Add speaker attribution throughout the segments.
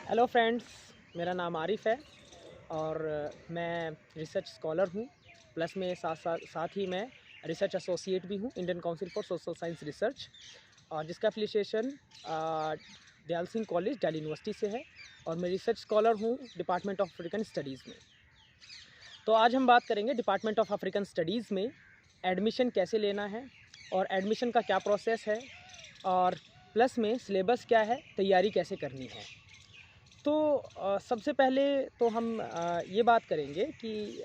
Speaker 1: Hello friends, मेरा नाम आरिफ है और मैं रिसर्च स्कॉलर हूँ। प्लस में साथ ही मैं रिसर्च एसोसिएट भी हूँ Indian council for social science research, और जिसका affiliation Dayal Singh college Delhi university से है। और मैं रिसर्च स्कॉलर हूँ डिपार्टमेंट ऑफ अफ्रीकन स्टडीज़ में। तो आज हम बात करेंगे डिपार्टमेंट ऑफ अफ्रीकन स्टडीज़ में एडमिशन कैसे लेना है और एडमिशन का क्या प्रोसेस है, और प्लस में सिलेबस क्या है, तैयारी कैसे करनी है। तो सबसे पहले तो हम ये बात करेंगे कि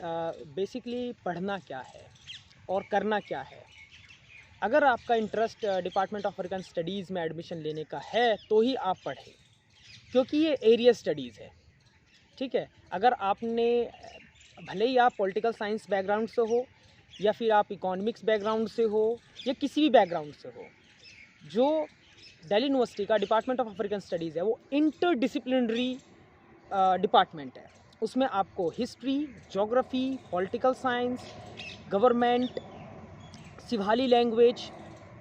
Speaker 1: बेसिकली पढ़ना क्या है और करना क्या है। अगर आपका interest department of African studies में एडमिशन लेने का है तो ही आप पढ़ें, क्योंकि ये एरिया स्टडीज़ है। ठीक है, अगर आपने भले ही आप पॉलिटिकल साइंस बैकग्राउंड से हो या फिर आप इकोनॉमिक्स बैकग्राउंड से हो या किसी भी बैकग्राउंड से हो, जो दिल्ली यूनिवर्सिटी का डिपार्टमेंट ऑफ अफ्रीकन स्टडीज़ है वो इंटरडिसिप्लिनरी डिपार्टमेंट है। उसमें आपको history, geography, political science, government, Swahili language,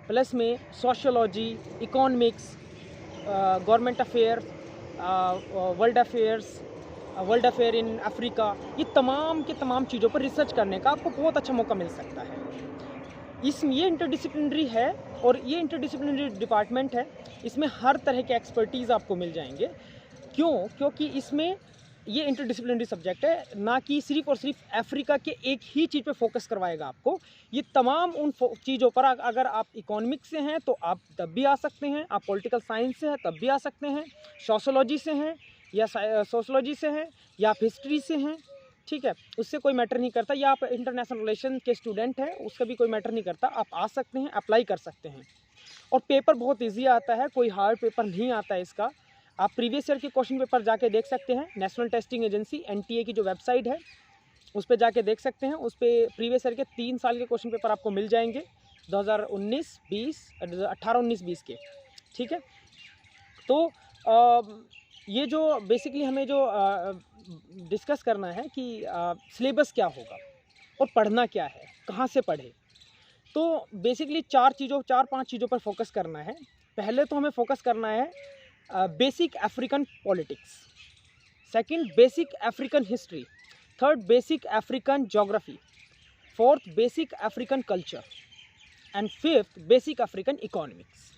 Speaker 1: plus में sociology, economics, government affair, world affair in Africa, ये तमाम के तमाम चीज़ों पर रिसर्च करने का आपको बहुत अच्छा मौका मिल सकता है। ये इंटरडिसिप्लिनरी है और ये इंटरडिसिप्लिनरी डिपार्टमेंट है। इसमें हर तरह के एक्सपर्टीज़ आपको मिल जाएंगे। क्योंकि इसमें ये इंटरडिसिप्लिनरी सब्जेक्ट है, ना कि सिर्फ और सिर्फ अफ्रीका के एक ही चीज़ पे फोकस करवाएगा आपको। ये तमाम उन चीज़ों पर, अगर आप इकोनॉमिक्स से हैं तो आप तब भी आ सकते हैं, आप पॉलिटिकल साइंस से हैं तब भी आ सकते हैं, सोशोलॉजी से हैं या सोशोलॉजी से हैं या आप हिस्ट्री से हैं, ठीक है, उससे कोई मैटर नहीं करता। या आप इंटरनेशनल रिलेशन के स्टूडेंट हैं, उसका भी कोई मैटर नहीं करता। आप आ सकते हैं, अप्लाई कर सकते हैं। और पेपर बहुत ईजी आता है, कोई हार्ड पेपर नहीं आता है इसका। आप प्रीवियस ईयर के क्वेश्चन पेपर जाके देख सकते हैं। नेशनल टेस्टिंग एजेंसी NTA की जो वेबसाइट है उस पर जाके देख सकते हैं। उस पर प्रीवियस ईयर के 3 साल के क्वेश्चन पेपर आपको मिल जाएंगे, 2019-20, 18-19-20 के। ठीक है, तो ये जो बेसिकली हमें जो डिस्कस करना है कि सिलेबस क्या होगा और पढ़ना क्या है, कहाँ से पढ़े। तो बेसिकली 4-5 चीज़ों पर फोकस करना है। पहले तो हमें फोकस करना है basic African politics, second basic African history, third basic African geography, fourth basic African culture and fifth basic African economics.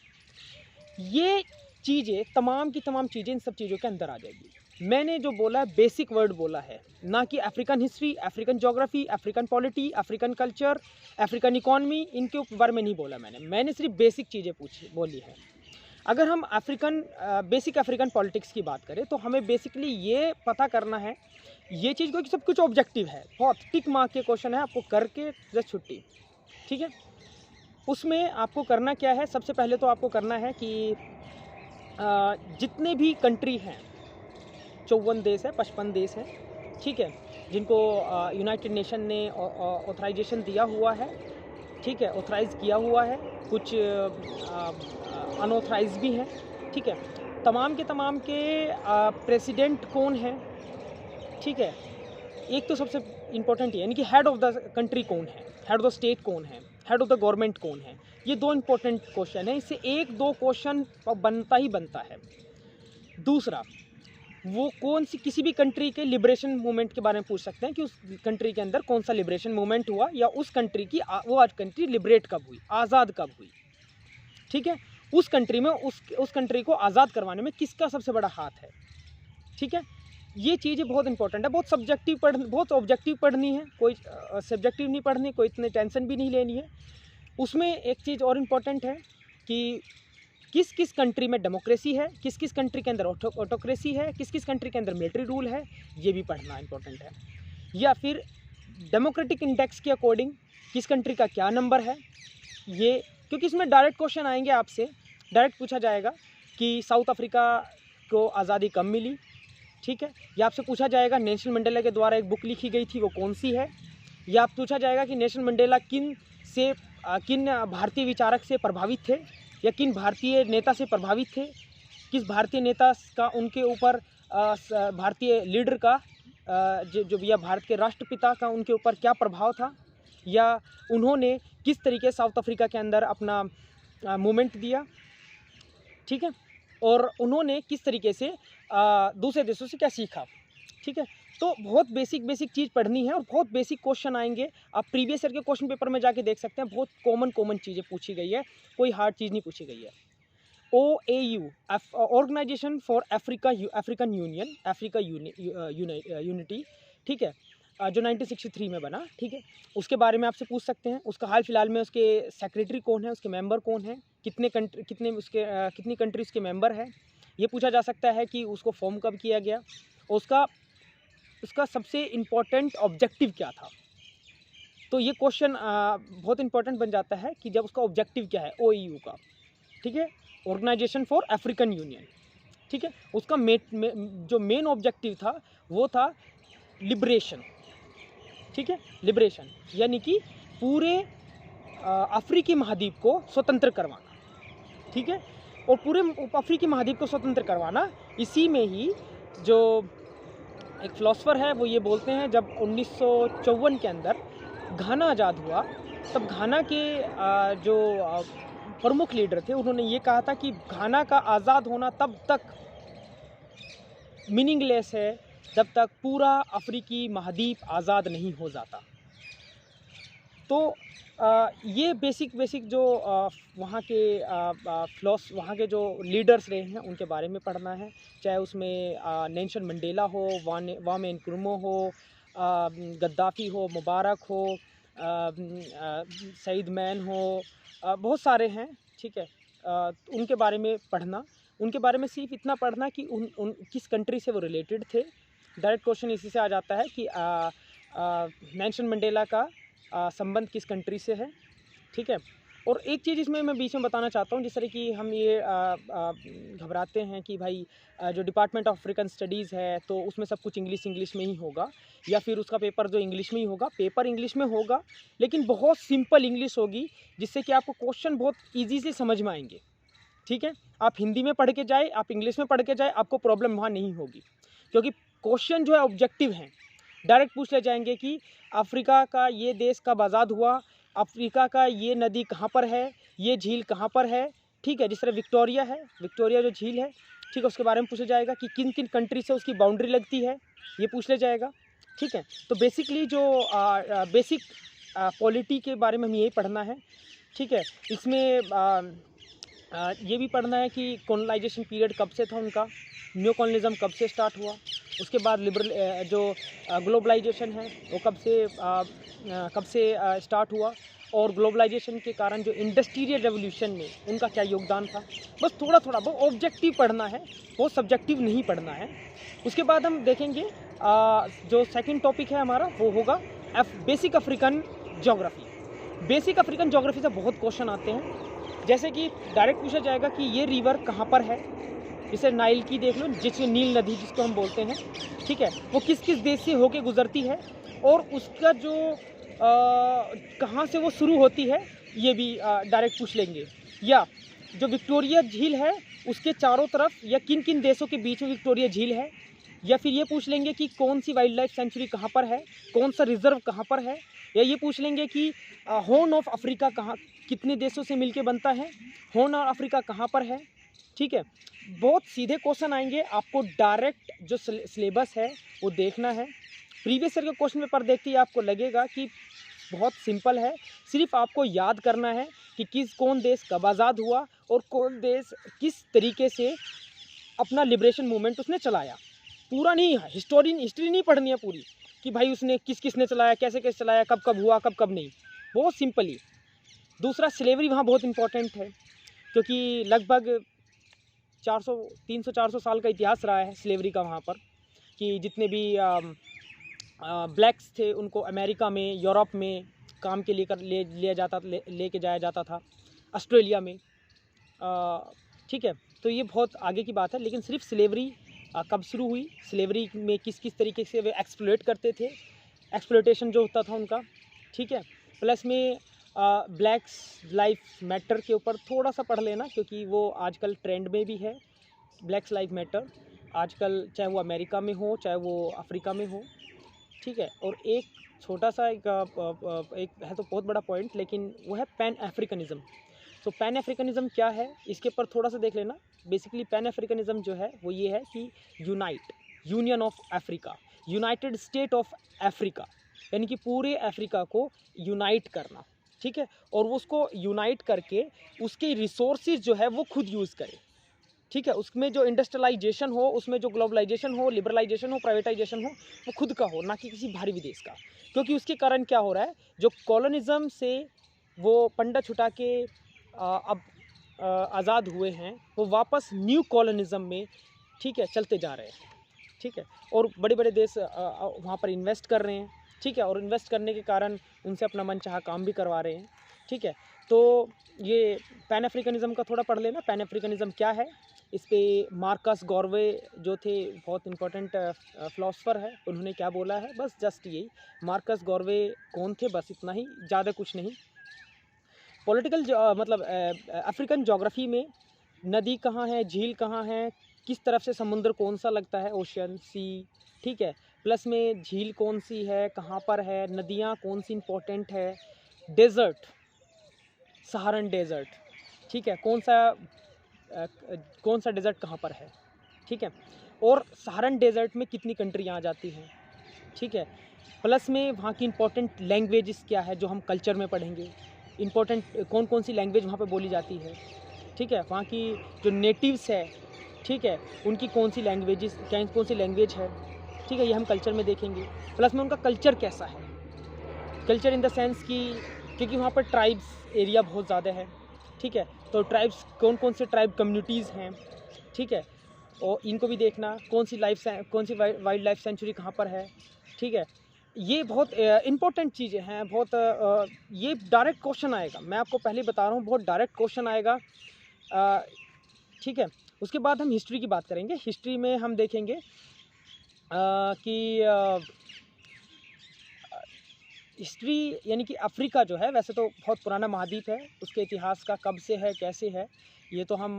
Speaker 1: ये चीज़ें, तमाम की तमाम चीज़ें इन सब चीज़ों के अंदर आ जाएगी। मैंने जो बोला है बेसिक वर्ड बोला है, ना कि African history, African geography, African polity, African culture, African economy, इनके बारे में नहीं बोला मैंने सिर्फ बेसिक चीज़ें बोली है। अगर हम बेसिक अफ्रीकन पॉलिटिक्स की बात करें तो हमें बेसिकली ये पता करना है, ये चीज़ को कि सब कुछ ऑब्जेक्टिव है, बहुत टिक मार्क के क्वेश्चन है, आपको करके जस्ट छुट्टी। ठीक है, उसमें आपको करना क्या है, सबसे पहले तो आपको करना है कि जितने भी कंट्री हैं, 54 देश है, 55 देश हैं, ठीक है, जिनको यूनाइटेड नेशन ने ऑथराइजेशन दिया हुआ है, ठीक है, ऑथराइज़ किया हुआ है, कुछ अनऑथराइज भी हैं, ठीक है। तमाम के प्रेसिडेंट कौन हैं, ठीक है, एक तो सबसे इम्पोर्टेंट ये, यानी कि हेड ऑफ द कंट्री कौन है, हेड ऑफ द स्टेट कौन है, हेड ऑफ द गवर्नमेंट कौन है। ये 2 इम्पोर्टेंट क्वेश्चन है, इससे 1-2 क्वेश्चन बनता ही बनता है। दूसरा, वो कौन सी किसी भी कंट्री के लिबरेशन मूवमेंट के बारे में पूछ सकते हैं कि उस कंट्री के अंदर कौन सा लिबरेशन मूवमेंट हुआ, या उस कंट्री की वो आज कंट्री लिबरेट कब हुई, आज़ाद कब हुई। ठीक है, उस कंट्री में उस कंट्री को आज़ाद करवाने में किसका सबसे बड़ा हाथ है। ठीक है, ये चीज़ें बहुत इंपॉर्टेंट है। बहुत ऑब्जेक्टिव पढ़नी है, कोई सब्जेक्टिव नहीं पढ़नी, कोई इतनी टेंशन भी नहीं लेनी है। उसमें एक चीज़ और इम्पॉर्टेंट है कि किस किस कंट्री में डेमोक्रेसी है, किस किस कंट्री के अंदर ऑटोक्रेसी है, किस किस कंट्री के अंदर मिलिट्री रूल है, ये भी पढ़ना इंपॉर्टेंट है। या फिर डेमोक्रेटिक इंडेक्स के अकॉर्डिंग किस कंट्री का क्या नंबर है, ये, क्योंकि इसमें डायरेक्ट क्वेश्चन आएंगे, आपसे डायरेक्ट पूछा जाएगा कि साउथ अफ्रीका को आज़ादी कब मिली, ठीक है, या आपसे पूछा जाएगा नेल्सन मंडेला के द्वारा एक बुक लिखी गई थी, वो कौन सी है, या आप पूछा जाएगा कि नेल्सन मंडेला किन भारतीय विचारक से प्रभावित थे, या किन भारतीय नेता से प्रभावित थे, किस भारतीय नेता का उनके ऊपर, भारतीय लीडर का, जो या भारत के राष्ट्रपिता का उनके ऊपर क्या प्रभाव था, या उन्होंने किस तरीके साउथ अफ्रीका के अंदर अपना मूवमेंट दिया। ठीक है, और उन्होंने किस तरीके से दूसरे देशों से क्या सीखा। ठीक है, तो बहुत बेसिक चीज़ पढ़नी है और बहुत बेसिक क्वेश्चन आएंगे। आप प्रीवियस ईयर के क्वेश्चन पेपर में जाके देख सकते हैं, बहुत कॉमन चीज़ें पूछी गई है, कोई हार्ड चीज़ नहीं पूछी गई है। OAU organisation for African union, Africa unity, ठीक है, जो 1963 में बना। ठीक है, उसके बारे में आपसे पूछ सकते हैं, उसका हाल फिलहाल में उसके सेक्रेटरी कौन है, उसके मेंबर कौन है, कितनी कंट्री उसके मेंबर है, ये पूछा जा सकता है कि उसको फॉर्म कब किया गया, और उसका सबसे इम्पोर्टेंट ऑब्जेक्टिव क्या था। तो ये क्वेश्चन बहुत इंपॉर्टेंट बन जाता है कि जब उसका ऑब्जेक्टिव क्या है OAU का। ठीक है, ऑर्गेनाइजेशन फॉर अफ्रीकन यूनियन। ठीक है, उसका जो मेन ऑब्जेक्टिव था वो था लिबरेशन। ठीक है, लिबरेशन यानी कि पूरे अफ्रीकी महाद्वीप को स्वतंत्र करवाना। ठीक है, और पूरे अफ्रीकी महाद्वीप को स्वतंत्र करवाना, इसी में ही जो एक फिलोसफर है वो ये बोलते हैं, जब 1954 के अंदर घाना आज़ाद हुआ, तब घाना के जो प्रमुख लीडर थे, उन्होंने ये कहा था कि घाना का आज़ाद होना तब तक मीनिंगलेस है जब तक पूरा अफ्रीकी महाद्वीप आज़ाद नहीं हो जाता। तो ये बेसिक जो वहाँ के जो लीडर्स रहे हैं उनके बारे में पढ़ना है, चाहे उसमें नेल्सन मंडेला हो, वामे नक्रुमो हो, गद्दाफ़ी हो, मुबारक हो, सईद मैन हो, बहुत सारे हैं। ठीक है, उनके बारे में पढ़ना, उनके बारे में सिर्फ इतना पढ़ना कि उन किस कंट्री से वो रिलेटेड थे। डायरेक्ट क्वेश्चन इसी से आ जाता है कि नेल्सन मंडेला का संबंध किस कंट्री से है। ठीक है, और एक चीज़ इसमें मैं बीच में बताना चाहता हूँ, जिस तरह कि हम ये घबराते हैं कि भाई जो डिपार्टमेंट ऑफ अफ्रीकन स्टडीज़ है तो उसमें सब कुछ इंग्लिश में ही होगा, या फिर उसका पेपर जो इंग्लिश में ही होगा। पेपर इंग्लिश में होगा, लेकिन बहुत सिंपल इंग्लिश होगी, जिससे कि आपको क्वेश्चन बहुत ईजी से समझ में आएंगे। ठीक है, आप हिंदी में पढ़ के जाए, आप इंग्लिश में पढ़ के जाए, आपको प्रॉब्लम वहाँ नहीं होगी, क्योंकि क्वेश्चन जो है ऑब्जेक्टिव हैं। डायरेक्ट पूछ ले जाएंगे कि अफ्रीका का ये देश कब आज़ाद हुआ, अफ्रीका का ये नदी कहाँ पर है, ये झील कहाँ पर है। ठीक है, जिस तरह विक्टोरिया है, विक्टोरिया जो झील है, ठीक है, उसके बारे में पूछा जाएगा कि किन किन कंट्री से उसकी बाउंड्री लगती है, ये पूछ ले जाएगा। ठीक है, तो बेसिकली जो बेसिक पॉलिटी के बारे में हमें यही पढ़ना है। ठीक है, इसमें ये भी पढ़ना है कि कॉलोनाइजेशन पीरियड कब से था उनका, न्यू कॉलोनिज्म कब से स्टार्ट हुआ, उसके बाद लिबरल जो ग्लोबलाइजेशन है वो कब से स्टार्ट हुआ, और ग्लोबलाइजेशन के कारण जो इंडस्ट्रियल रेवोल्यूशन में उनका क्या योगदान था। बस थोड़ा वो ऑब्जेक्टिव पढ़ना है, वो सब्जेक्टिव नहीं पढ़ना है। उसके बाद हम देखेंगे जो सेकंड टॉपिक है हमारा वो होगा basic African geography. Basic African geography से बहुत क्वेश्चन आते हैं, जैसे कि डायरेक्ट पूछा जाएगा कि ये रिवर कहाँ पर है, जैसे नाइल की देख लो, जिसमें नील नदी जिसको हम बोलते हैं। ठीक है, वो किस किस देश से होके गुजरती है, और उसका जो कहाँ से वो शुरू होती है, ये भी डायरेक्ट पूछ लेंगे। या जो विक्टोरिया झील है उसके चारों तरफ या किन किन देशों के बीच में विक्टोरिया झील है, या फिर ये पूछ लेंगे कि कौन सी वाइल्ड लाइफ सेंचुरी कहाँ पर है, कौन सा रिजर्व कहाँ पर है, या ये पूछ लेंगे कि हॉर्न ऑफ अफ्रीका कितने देशों से मिलके बनता है, हॉर्न ऑफ अफ्रीका कहाँ पर है। ठीक है, बहुत सीधे क्वेश्चन आएंगे, आपको डायरेक्ट जो सिलेबस है वो देखना है। प्रीवियस ईयर के क्वेश्चन पेपर देखते ही आपको लगेगा कि बहुत सिंपल है, सिर्फ आपको याद करना है कि कौन देश कब आज़ाद हुआ और कौन देश किस तरीके से अपना लिबरेशन मूवमेंट उसने चलाया। पूरा नहीं, हिस्ट्री नहीं पढ़नी है पूरी कि भाई उसने किसने चलाया, कैसे चलाया, कब हुआ, कब नहीं। बहुत सिंपली। दूसरा, स्लेवरी वहाँ बहुत इंपॉर्टेंट है, क्योंकि लगभग 300-400 साल का इतिहास रहा है स्लेवरी का वहाँ पर, कि जितने भी ब्लैक्स थे उनको अमेरिका में, यूरोप में काम के लिए लेके जाया जाता था, ऑस्ट्रेलिया में। ठीक है, तो ये बहुत आगे की बात है, लेकिन सिर्फ स्लेवरी कब शुरू हुई, स्लेवरी में किस तरीके से वे एक्सप्लॉइट करते थे, एक्सप्लॉइटेशन जो होता था उनका। ठीक है, प्लस में ब्लैक्स लाइफ मैटर के ऊपर थोड़ा सा पढ़ लेना, क्योंकि वो आजकल ट्रेंड में भी है। ब्लैक्स लाइफ मैटर आजकल, चाहे वो अमेरिका में हो चाहे वो अफ्रीका में हो। ठीक है, और एक छोटा सा एक है तो बहुत बड़ा पॉइंट, लेकिन वो है पैन अफ्रीकनिज़म। सो पैन अफ्रीकनिज़म क्या है इसके ऊपर थोड़ा सा देख लेना। बेसिकली पैन अफ्रीकनिज़म जो है वो ये है कि unite, union of Africa, United state of Africa, यानी कि पूरे अफ्रीका को यूनाइट करना, ठीक है, और वो उसको यूनाइट करके उसके रिसोर्सेज जो है वो खुद यूज़ करे, ठीक है, उसमें जो इंडस्ट्रियलाइजेशन हो, उसमें जो ग्लोबलाइजेशन हो, लिबरलाइजेशन हो, प्राइवेटाइजेशन हो, वो खुद का हो, ना कि किसी बाहरी विदेश का। क्योंकि उसके कारण क्या हो रहा है, जो कॉलोनिज़म से वो पंडा छुटा के अब आज़ाद हुए हैं, वो वापस न्यू कॉलोनिज़म में, ठीक है, चलते जा रहे हैं, ठीक है, और बड़े बड़े देश वहाँ पर इन्वेस्ट कर रहे हैं, ठीक है, और इन्वेस्ट करने के कारण उनसे अपना मनचाहा काम भी करवा रहे हैं, ठीक है। तो ये पैन अफ्रीकनिज़म का थोड़ा पढ़ लेना, पैन अफ्रीकनिज़म क्या है। इस पे मार्कस गॉर्वे जो थे, बहुत इंपॉर्टेंट फ़िलासफ़र है, उन्होंने क्या बोला है, बस जस्ट यही। मार्कस गॉर्वे कौन थे, बस इतना ही, ज़्यादा कुछ नहीं। पॉलिटिकल मतलब अफ्रीकन जोग्राफ़ी में नदी कहाँ है, झील कहाँ है, किस तरफ से समुद्र कौन सा लगता है, ओशन, सी, ठीक है, प्लस में झील कौन सी है, कहाँ पर है, नदियाँ कौन सी इंपॉर्टेंट है, डेज़र्ट, सहारन डेज़र्ट, ठीक है, कौन सा डेज़र्ट कहाँ पर है, ठीक है, और सहारन डेज़र्ट में कितनी कंट्रियाँ आ जाती हैं, ठीक है, प्लस में वहाँ की इंपॉर्टेंट लैंग्वेजेस क्या है जो हम कल्चर में पढ़ेंगे, इंपॉर्टेंट कौन कौन सी लैंग्वेज वहाँ पे बोली जाती है, ठीक है, वहाँ की जो नेटिव्स है, ठीक है, उनकी कौन सी लैंग्वेज है, ठीक है, ये हम कल्चर में देखेंगे। प्लस में उनका कल्चर कैसा है, कल्चर इन द सेंस कि क्योंकि वहाँ पर ट्राइब्स एरिया बहुत ज़्यादा है, ठीक है, तो ट्राइब्स कौन कौन से ट्राइब कम्युनिटीज़ हैं, ठीक है, और इनको भी देखना, कौन सी वाइल्ड लाइफ सेंचुरी कहाँ पर है, ठीक है, ये बहुत इंपॉर्टेंट चीज़ें हैं, बहुत ये डायरेक्ट क्वेश्चन आएगा, मैं आपको पहले बता रहा हूँ, बहुत डायरेक्ट क्वेश्चन आएगा, ठीक है। उसके बाद हम हिस्ट्री की बात करेंगे। हिस्ट्री में हम देखेंगे कि हिस्ट्री यानी कि अफ्रीका जो है वैसे तो बहुत पुराना महाद्वीप है, उसके इतिहास का कब से है, कैसे है, ये तो हम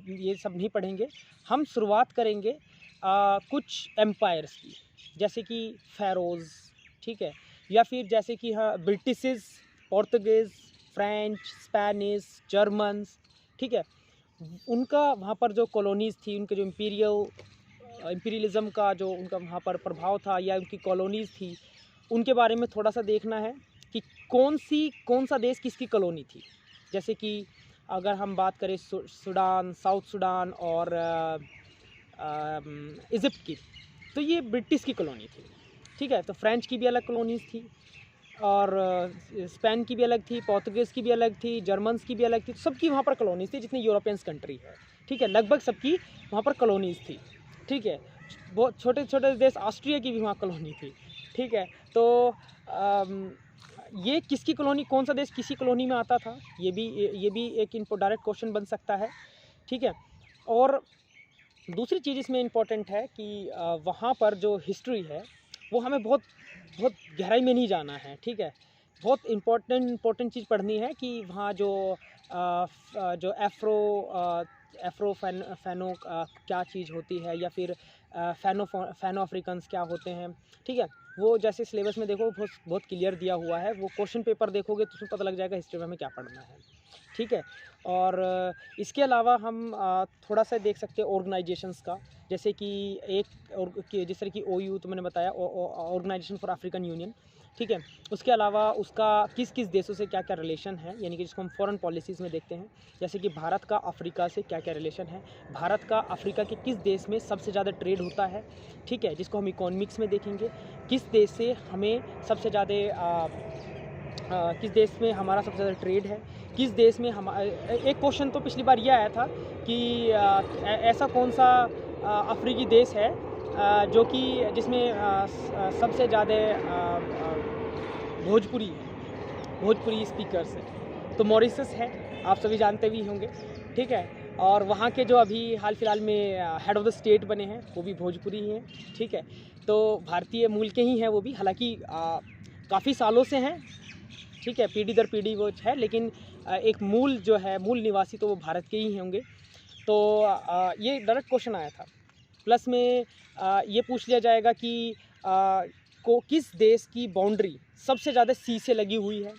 Speaker 1: ये सब नहीं पढ़ेंगे। हम शुरुआत करेंगे कुछ एम्पायर्स की, जैसे कि फ़ैरोज़, ठीक है, या फिर जैसे कि हाँ ब्रिटिशेस, पोर्तुगीज़, फ्रेंच, स्पेनिश, जर्मन्स, ठीक है, उनका वहाँ पर जो कॉलोनीज़ थी, उनके जो इम्पीरियलिज़म का जो उनका वहाँ पर प्रभाव था या उनकी कॉलोनीज़ थी, उनके बारे में थोड़ा सा देखना है कि कौन सा देश किसकी कॉलोनी थी। जैसे कि अगर हम बात करें सूडान, साउथ सूडान और इजिप्ट की, तो ये ब्रिटिश की कॉलोनी थी, ठीक है, तो फ्रेंच की भी अलग कॉलोनीज़ थी और स्पेन की भी अलग थी, पोर्तुगीज़ की भी अलग थी, जर्मन्स की भी अलग थी, सबकी वहाँ पर कॉलोनीज़ थी, जितनी यूरोपियंस कंट्री है, ठीक है, लगभग सबकी वहाँ पर कॉलोनीज़ थी, ठीक है, बहुत छोटे छोटे देश ऑस्ट्रिया की भी वहाँ कॉलोनी थी, ठीक है, तो ये किसकी कॉलोनी, कौन सा देश किसी कॉलोनी में आता था, ये भी एक डायरेक्ट क्वेश्चन बन सकता है, ठीक है। और दूसरी चीज़ इसमें इम्पोर्टेंट है कि वहाँ पर जो हिस्ट्री है वो हमें बहुत बहुत गहराई में नहीं जाना है, ठीक है, बहुत इम्पोर्टेंट चीज़ पढ़नी है कि वहाँ जो फैनो क्या चीज़ होती है, या फिर फैनो अफ्रीकन्स क्या होते हैं, ठीक है, वो जैसे सिलेबस में देखो बहुत क्लियर दिया हुआ है, वो क्वेश्चन पेपर देखोगे तो उसमें पता लग जाएगा हिस्ट्री में हमें क्या पढ़ना है, ठीक है। और इसके अलावा हम थोड़ा सा देख सकते हैं ऑर्गेनाइजेशंस का, जैसे कि जिस तरह की OU तो मैंने बताया, ऑर्गेनाइजेशन फॉर अफ्रीकन यूनियन, ठीक है, उसके अलावा उसका किस किस देशों से क्या क्या रिलेशन है, यानी कि जिसको हम फॉरेन पॉलिसीज़ में देखते हैं, जैसे कि भारत का अफ्रीका से क्या क्या रिलेशन है, भारत का अफ्रीका के किस देश में सबसे ज़्यादा ट्रेड होता है, ठीक है, जिसको हम इकोनॉमिक्स में देखेंगे, किस देश से हमें सबसे ज़्यादा किस देश में हमारा सबसे ज़्यादा ट्रेड है, किस देश में हम एक क्वेश्चन तो पिछली बार ये आया था कि ऐसा कौन सा अफ्रीकी देश है जो कि जिसमें सबसे ज़्यादा भोजपुरी स्पीकर्स है, तो मॉरिशस है, आप सभी जानते भी होंगे, ठीक है, और वहाँ के जो अभी हाल फिलहाल में हेड ऑफ़ द स्टेट बने हैं वो भी भोजपुरी ही हैं, ठीक है, तो भारतीय मूल के ही हैं वो भी, हालांकि काफ़ी सालों से हैं, ठीक है, पीढ़ी दर पीढ़ी वो है, लेकिन एक मूल निवासी तो वो भारत के ही होंगे। तो ये डायरेक्ट क्वेश्चन आया था। प्लस में ये पूछ लिया जाएगा कि किस देश की बाउंड्री सबसे ज़्यादा सी से लगी हुई है,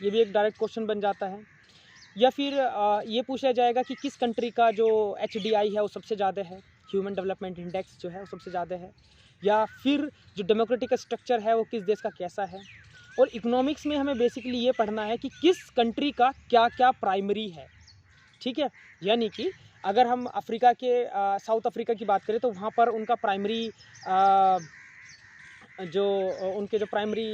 Speaker 1: ये भी एक डायरेक्ट क्वेश्चन बन जाता है। या फिर ये पूछा जाएगा कि किस कंट्री का जो HDI है वो सबसे ज़्यादा है, ह्यूमन डेवलपमेंट इंडेक्स जो है वो सबसे ज़्यादा है, या फिर जो डेमोक्रेटिक स्ट्रक्चर है वो किस देश का कैसा है। और इकोनॉमिक्स में हमें बेसिकली ये पढ़ना है कि किस कंट्री का क्या क्या प्राइमरी है, ठीक है। यानी कि अगर हम अफ्रीका के साउथ अफ्रीका की बात करें तो वहाँ पर उनका प्राइमरी जो उनके जो प्राइमरी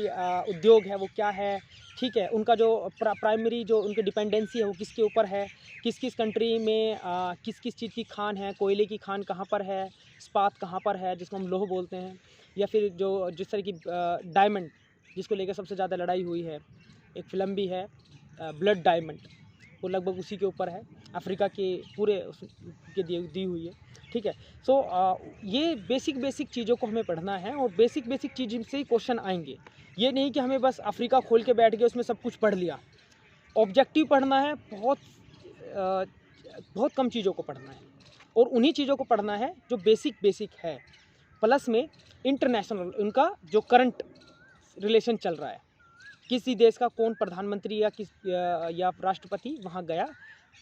Speaker 1: उद्योग है वो क्या है, ठीक है। उनका जो प्राइमरी जो उनकी डिपेंडेंसी है वो किसके ऊपर है, किस किस कंट्री में किस किस चीज़ की खान है, कोयले की खान कहाँ पर है, इस्पात कहाँ पर है जिसको हम लोह बोलते हैं, या फिर जो जिस तरह की डायमंड जिसको लेकर सबसे ज़्यादा लड़ाई हुई है, एक फिल्म भी है ब्लड डायमंड, वो लगभग उसी के ऊपर है, अफ्रीका के पूरे के दी हुई है, ठीक है। सो ये बेसिक चीज़ों को हमें पढ़ना है और बेसिक चीज़ से ही क्वेश्चन आएंगे। ये नहीं कि हमें बस अफ्रीका खोल के बैठ गए उसमें सब कुछ पढ़ लिया। ऑब्जेक्टिव पढ़ना है, बहुत कम चीज़ों को पढ़ना है और उन्हीं चीज़ों को पढ़ना है जो बेसिक है, प्लस में इंटरनेशनल उनका जो करंट रिलेशन चल रहा है, किसी देश का कौन प्रधानमंत्री या राष्ट्रपति वहाँ गया,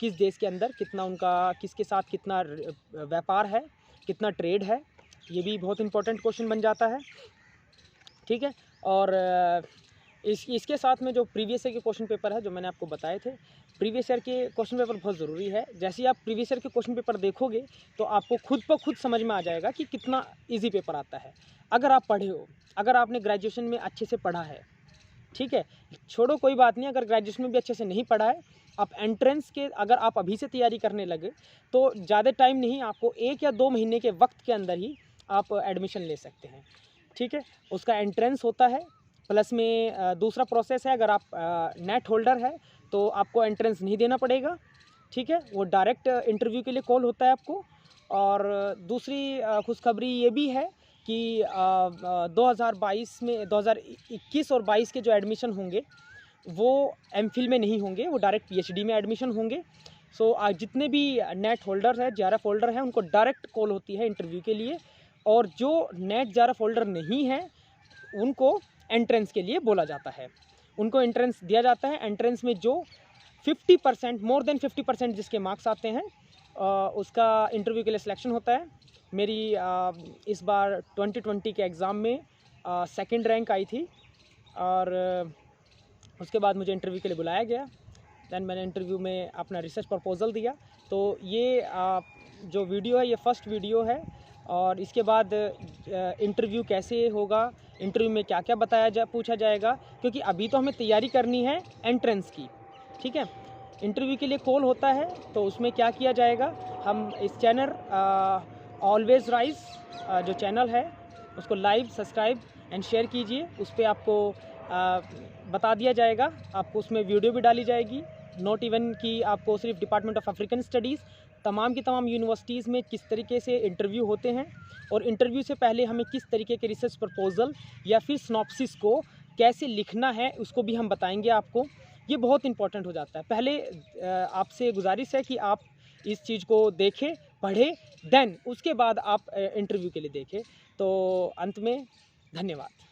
Speaker 1: किस देश के अंदर कितना उनका किसके साथ कितना व्यापार है, कितना ट्रेड है, ये भी बहुत इंपॉर्टेंट क्वेश्चन बन जाता है, ठीक है। और इसके साथ में जो प्रीवियस ईयर के क्वेश्चन पेपर है जो मैंने आपको बताए थे, प्रीवियस ईयर के क्वेश्चन पेपर बहुत ज़रूरी है। जैसे ही आप प्रीवियस ईयर के क्वेश्चन पेपर देखोगे तो आपको खुद ब खुद समझ में आ जाएगा कि कितना ईजी पेपर आता है। अगर आप पढ़े हो, अगर आपने ग्रेजुएशन में अच्छे से पढ़ा है, ठीक है, छोड़ो कोई बात नहीं, अगर ग्रेजुएशन में भी अच्छे से नहीं पढ़ा है, आप एंट्रेंस के अगर आप अभी से तैयारी करने लगे तो ज़्यादा टाइम नहीं, आपको 1 या 2 महीने के वक्त के अंदर ही आप एडमिशन ले सकते हैं, ठीक है। उसका एंट्रेंस होता है, प्लस में दूसरा प्रोसेस है, अगर आप नेट होल्डर है तो आपको एंट्रेंस नहीं देना पड़ेगा, ठीक है, वो डायरेक्ट इंटरव्यू के लिए कॉल होता है आपको। और दूसरी खुशखबरी ये भी है कि 2022 में 2021 और 22 के जो एडमिशन होंगे वो एमफिल में नहीं होंगे, वो डायरेक्ट PhD में एडमिशन होंगे। सो जितने भी नेट होल्डर है, JRF होल्डर हैं, उनको डायरेक्ट कॉल होती है इंटरव्यू के लिए, और जो नेट JRF होल्डर नहीं है उनको एंट्रेंस के लिए बोला जाता है, उनको एंट्रेंस दिया जाता है। एंट्रेंस में जो 50% मोर देन 50% जिसके मार्क्स आते हैं उसका इंटरव्यू के लिए सिलेक्शन होता है। मेरी इस बार 2020 के एग्ज़ाम में सेकंड रैंक आई थी और उसके बाद मुझे इंटरव्यू के लिए बुलाया गया। दैन मैंने इंटरव्यू में अपना रिसर्च प्रपोज़ल दिया। तो ये जो वीडियो है ये फर्स्ट वीडियो है, और इसके बाद इंटरव्यू कैसे होगा, इंटरव्यू में क्या क्या पूछा जाएगा, क्योंकि अभी तो हमें तैयारी करनी है एंट्रेंस की, ठीक है। इंटरव्यू के लिए कॉल होता है तो उसमें क्या किया जाएगा, हम इस चैनल ऑलवेज राइज जो चैनल है उसको लाइव सब्सक्राइब एंड शेयर कीजिए। उस पर आपको बता दिया जाएगा, आपको उसमें वीडियो भी डाली जाएगी, नॉट इवन कि आपको सिर्फ डिपार्टमेंट ऑफ अफ्रीकन स्टडीज़, तमाम की तमाम यूनिवर्सिटीज़ में किस तरीके से इंटरव्यू होते हैं, और इंटरव्यू से पहले हमें किस तरीके के रिसर्च प्रपोजल या फिर सिनॉप्सिस को कैसे लिखना है उसको भी हम बताएंगे आपको। ये बहुत इंपॉर्टेंट हो जाता है। पहले आपसे गुजारिश है कि आप इस चीज़ को देखें, पढ़ें, देन उसके बाद आप इंटरव्यू के लिए देखें। तो अंत में धन्यवाद।